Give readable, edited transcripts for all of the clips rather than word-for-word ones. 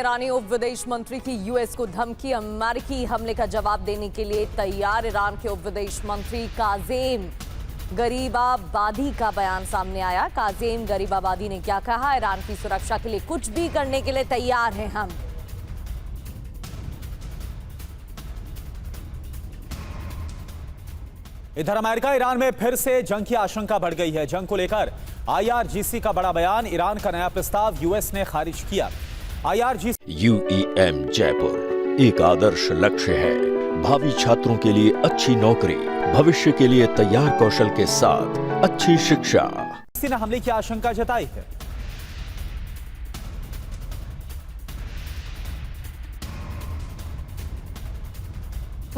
ईरानी उप विदेश मंत्री की यूएस को धमकी, अमेरिकी हमले का जवाब देने के लिए तैयार। ईरान के उप विदेश मंत्री काज़ेम गरीबाबादी का बयान सामने आया। काज़ेम गरीबाबादी ने क्या कहा? ईरान की सुरक्षा के लिए कुछ भी करने के लिए तैयार हैं हम। इधर अमेरिका ईरान में फिर से जंग की आशंका बढ़ गई है। जंग को लेकर IRGC का बड़ा बयान, ईरान का नया प्रस्ताव यूएस ने खारिज किया। UEM जयपुर एक आदर्श लक्ष्य है। भावी छात्रों के लिए अच्छी नौकरी, भविष्य के लिए तैयार कौशल के साथ अच्छी शिक्षा। किसी ने हमले की आशंका जताई है।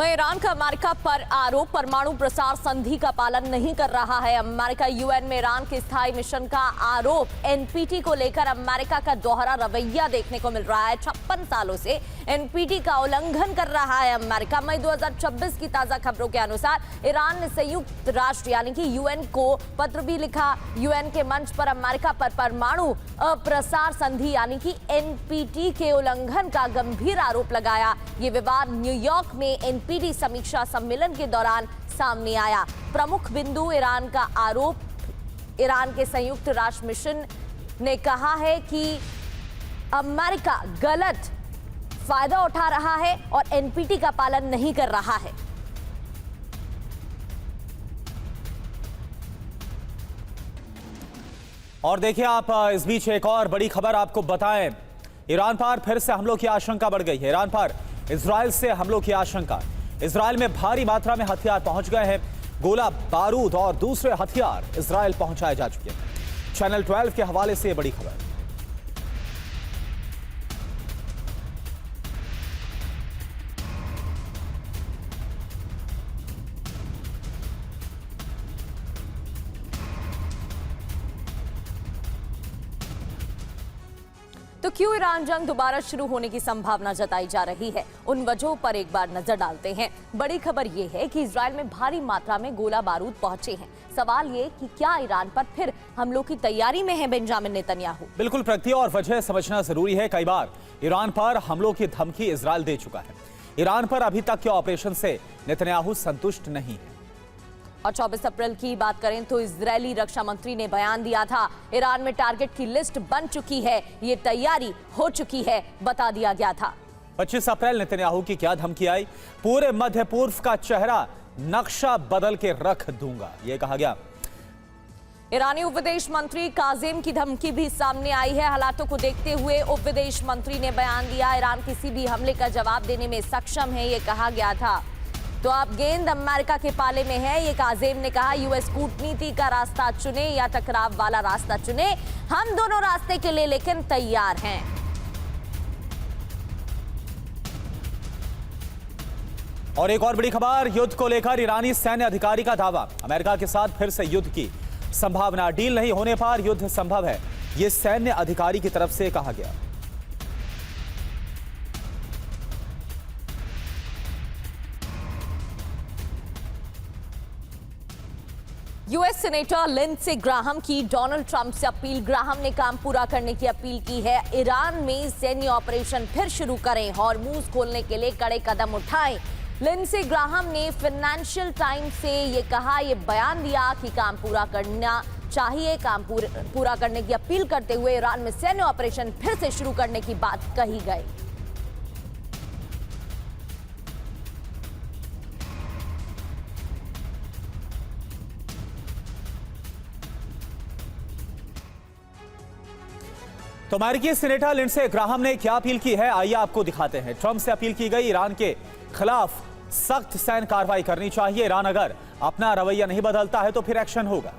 ईरान का अमेरिका पर आरोप, परमाणु प्रसार संधि का पालन नहीं कर रहा है। अमेरिका यूएन में ईरान के स्थायी मिशन का आरोप। एनपीटी को लेकर अमेरिका का दोहरा रवैया देखने को मिल रहा है। 56 सालों से एनपीटी का उल्लंघन कर रहा है अमेरिका। मई 2026 की ताजा खबरों के अनुसार ईरान ने संयुक्त राष्ट्र यानी कि यूएन को पत्र भी लिखा। यूएन के मंच पर अमेरिका पर परमाणु प्रसार संधि यानी कि एनपीटी के उल्लंघन का गंभीर आरोप लगाया। ये विवाद न्यूयॉर्क में एनपीटी समीक्षा सम्मेलन के दौरान सामने आया। प्रमुख बिंदु ईरान का आरोप, ईरान के संयुक्त राष्ट्र मिशन ने कहा है कि अमेरिका गलत फायदा उठा रहा है और एनपीटी का पालन नहीं कर रहा है। और देखिए आप, इस बीच एक और बड़ी खबर आपको बताएं। ईरान पर फिर से हमलों की आशंका बढ़ गई है। ईरान पर इजराइल से हमलों की आशंका। इजराइल में भारी मात्रा में हथियार पहुंच गए हैं। गोला बारूद और दूसरे हथियार इजराइल पहुंचाए जा चुके हैं। चैनल 12 के हवाले से बड़ी खबर। तो क्यों ईरान जंग दोबारा शुरू होने की संभावना जताई जा रही है? उन वजहों पर एक बार नजर डालते हैं। बड़ी खबर यह है कि इजराइल में भारी मात्रा में गोला बारूद पहुंचे हैं। सवाल ये कि क्या ईरान पर फिर हमलों की तैयारी में है बेंजामिन नेतन्याहू? बिल्कुल प्रगति, और वजह समझना जरूरी है। कई बार ईरान पर हमलों की धमकी इजराइल दे चुका है। ईरान पर अभी तक के ऑपरेशन से नेतन्याहू संतुष्ट नहीं है। और 24 अप्रैल की बात करें तो इजरायली रक्षा मंत्री ने बयान दिया था, ईरान में टारगेट की लिस्ट बन चुकी है, ये तैयारी हो चुकी है, बता दिया गया था। 25 अप्रैल नेतन्याहू की क्या धमकी आई? पूरे मध्य पूर्व का चेहरा नक्शा बदल के रख दूंगा, यह कहा गया। ईरानी उप विदेश मंत्री काज़ेम की धमकी भी सामने आई है। हालातों को देखते हुए उप विदेश मंत्री ने बयान दिया, ईरान किसी भी हमले का जवाब देने में सक्षम है, ये कहा गया था। तो आप गेंद अमेरिका के पाले में है, ये काज़ेम ने कहा। यूएस कूटनीति का रास्ता चुने या टकराव वाला रास्ता चुने, हम दोनों रास्ते के लिए लेकिन तैयार हैं। और एक और बड़ी खबर, युद्ध को लेकर ईरानी सैन्य अधिकारी का दावा, अमेरिका के साथ फिर से युद्ध की संभावना। डील नहीं होने पर युद्ध संभव है, यह सैन्य अधिकारी की तरफ से कहा गया। यूएस सेनेटर लिंडसे ग्राहम की डोनाल्ड ट्रंप से अपील। ग्राहम ने काम पूरा करने की अपील की है। ईरान में सैन्य ऑपरेशन फिर शुरू करें, हॉर्मूज खोलने के लिए कड़े कदम उठाएं। लिंडसे ग्राहम ने फाइनेंशियल टाइम्स से ये कहा, ये बयान दिया कि काम पूरा करना चाहिए। काम पूरा करने की अपील करते हुए ईरान में सैन्य ऑपरेशन फिर से शुरू करने की बात कही गई। तो अमेरिकी सीनेटर लिंडसे ग्राहम ने क्या अपील की है, आइए आपको दिखाते हैं। ट्रंप से अपील की गई, ईरान के खिलाफ सख्त सैन्य कार्रवाई करनी चाहिए। ईरान अगर अपना रवैया नहीं बदलता है तो फिर एक्शन होगा।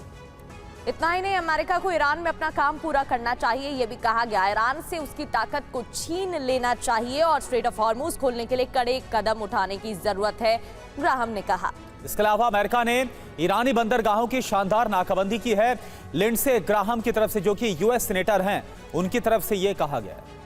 इतना ही नहीं, अमेरिका को ईरान में अपना काम पूरा करना चाहिए, यह भी कहा गया। ईरान से उसकी ताकत को छीन लेना चाहिए और स्ट्रेट ऑफ हॉर्मूज खोलने के लिए कड़े कदम उठाने की जरूरत है, ग्राहम ने कहा। इसके अलावा अमेरिका ने ईरानी बंदरगाहों की शानदार नाकाबंदी की है। लिंडसे ग्राहम की तरफ से, जो कि यूएस सीनेटर हैं, उनकी तरफ से यह कहा गया है।